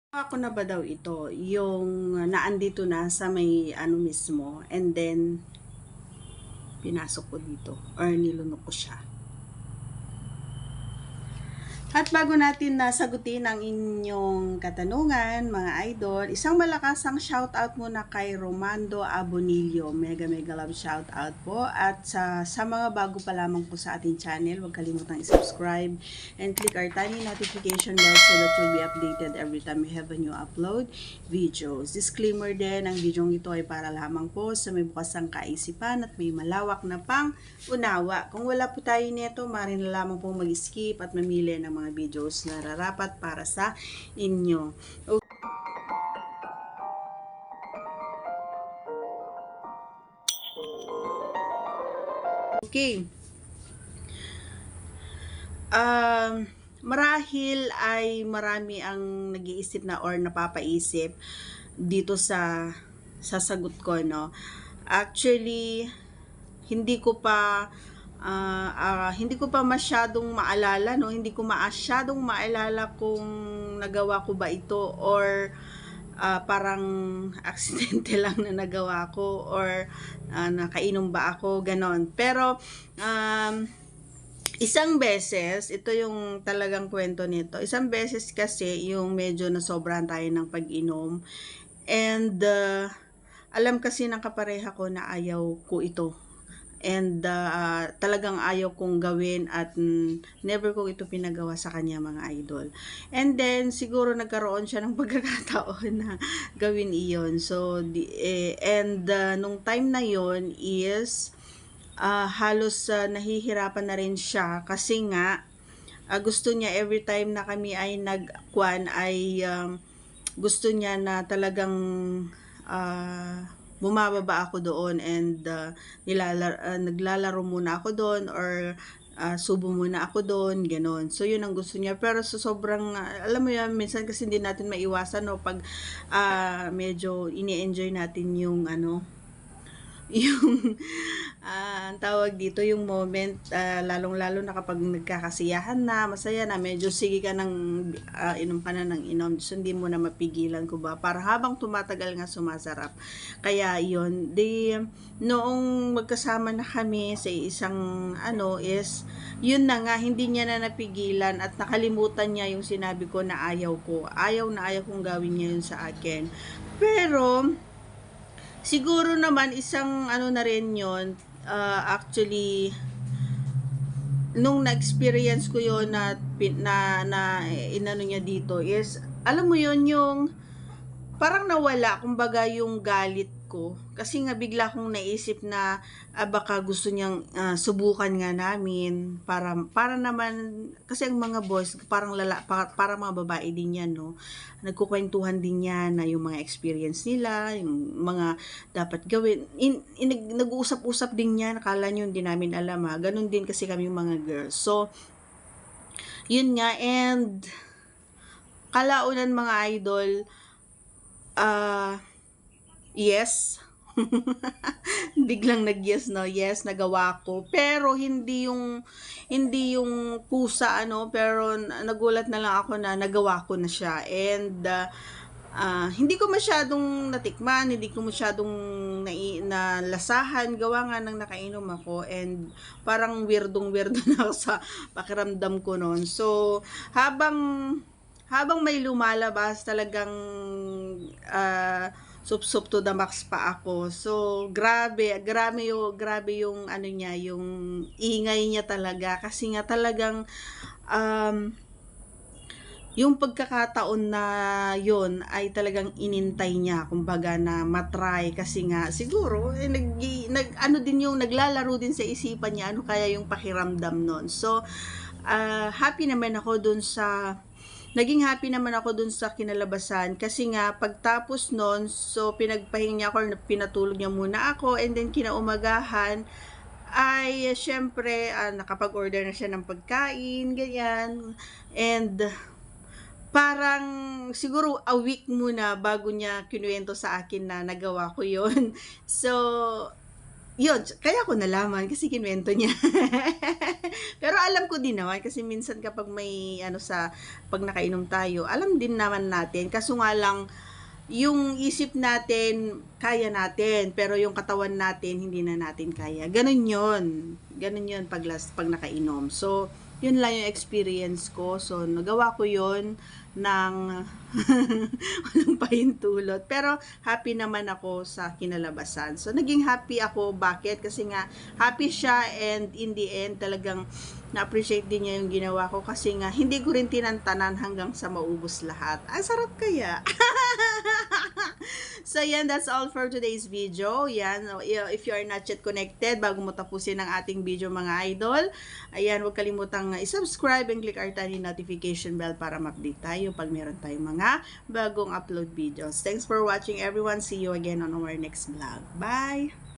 Ako na ba daw ito, yung naandito na sa may ano mismo, and then pinasok ko dito or nilunok ko siya. At bago natin nasagutin ang inyong katanungan, mga idol, isang malakasang shoutout muna kay Romando Abonilio. Mega love shoutout po. At sa mga bago pa lamang po sa ating channel, huwag kalimutang i-subscribe and click our tiny notification bell so that you'll be updated every time we have a new upload videos. Disclaimer din, ang video ito ay para lamang po sa may bukasang kaisipan at may malawak na pang unawa. Kung wala po tayo nito, maaaring na lamang po mag-skip at mamili ng mga videos na rarapat para sa inyo. Okay. Marahil ay marami ang nag-iisip na or napapaisip dito sa sasagot ko, no? Actually, hindi ko pa masyadong maalala, no? Hindi ko masyadong maalala kung nagawa ko ba ito or parang aksidente lang na nagawa ko or nakainom ba ako, ganon. Pero isang beses, ito yung talagang kwento nito. Isang beses kasi yung medyo nasobrahan tayo ng pag-inom. And alam kasi ng kapareha ko na ayaw ko ito. And talagang ayaw kong gawin at never kong ito pinagawa sa kanya, mga idol. And then siguro nagkaroon siya ng pagkakataon na gawin iyon. So nung time na yon is halos nahihirapan na rin siya kasi nga gusto niya every time na kami ay nagkuan ay gusto niya na talagang bumababa ako doon and naglalaro muna ako doon or subo muna ako doon, gano'n. So, yun ang gusto niya. Pero sobrang, alam mo yan, minsan kasi hindi natin maiwasan, no, pag medyo ini-enjoy natin yung, yung ang tawag dito yung moment, lalong-lalo na kapag nagkakasiyahan na, masaya na, medyo sige ka ng inom ka na ng inom, so hindi mo na mapigilan ko ba, para habang tumatagal nga sumasarap. Kaya yun, noong magkasama na kami sa isang is, yun na nga, hindi niya na napigilan at nakalimutan niya yung sinabi ko na ayaw kong gawin niya yun sa akin. Pero siguro naman isang na rin yun, actually nung na-experience ko yun na inano niya dito is, alam mo yun, yung parang nawala kumbaga yung galit ko kasi nga bigla kong naisip na baka gusto niyang subukan nga namin para naman kasi ang mga boys parang para mga babae din yan, no, nagkukwentuhan din yan na yung mga experience nila, yung mga dapat gawin, nag-uusap-usap din yan, akala nyo hindi namin alam, ganun din kasi kami yung mga girls. So yun nga, and kalaunan, mga idol, yes. Biglang nag-yes, no? Yes, nagawa ko. Pero hindi yung kusa, pero nagulat na lang ako na nagawa ko na siya. And hindi ko masyadong natikman, hindi ko masyadong nalasahan, gawa nga ng nakainom ako, and parang weirdong-weirdo na ako sa pakiramdam ko noon. So, habang may lumalabas, talagang sup to the max pa ako. So, grabe yung niya, yung ingay niya talaga. Kasi nga talagang, yung pagkakataon na yon ay talagang inintay niya, kumbaga na matry, kasi nga siguro naglalaro din sa isipan niya ano kaya yung pakiramdam nun. So naging happy naman ako dun sa kinalabasan kasi nga pagtapos nun, so pinagpahinga niya ako, pinatulog niya muna ako, and then kinaumagahan ay syempre nakapag-order na siya ng pagkain, ganyan, and parang siguro a week muna bago niya kinuwento sa akin na nagawa ko yon. So Yun, kaya ko nalaman kasi kinuwento niya. Pero alam ko din naman kasi minsan kapag may ano sa 'pag nakainom tayo, alam din naman natin kaso nga lang yung isip natin kaya natin, pero yung katawan natin hindi na natin kaya. Gano'n 'yun. Gano'n 'yun 'pag nakainom. So, 'yun lang yung experience ko. So, nagawa ko 'yun ng walang pahintulot. Pero happy naman ako sa kinalabasan. So, naging happy ako. Bakit? Kasi nga, happy siya and in the end, talagang na-appreciate din niya yung ginawa ko kasi nga, hindi ko rin tinantanan hanggang sa maubos lahat. Ang sarap kaya. So, yan, that's all for today's video. Yan, if you are not yet connected, bago mo tapusin ang ating video mga idol, ayan, huwag kalimutang i-subscribe and click our tiny notification bell para ma-update tayo pag meron tayong mga bagong upload videos. Thanks for watching everyone. See you again on our next vlog. Bye!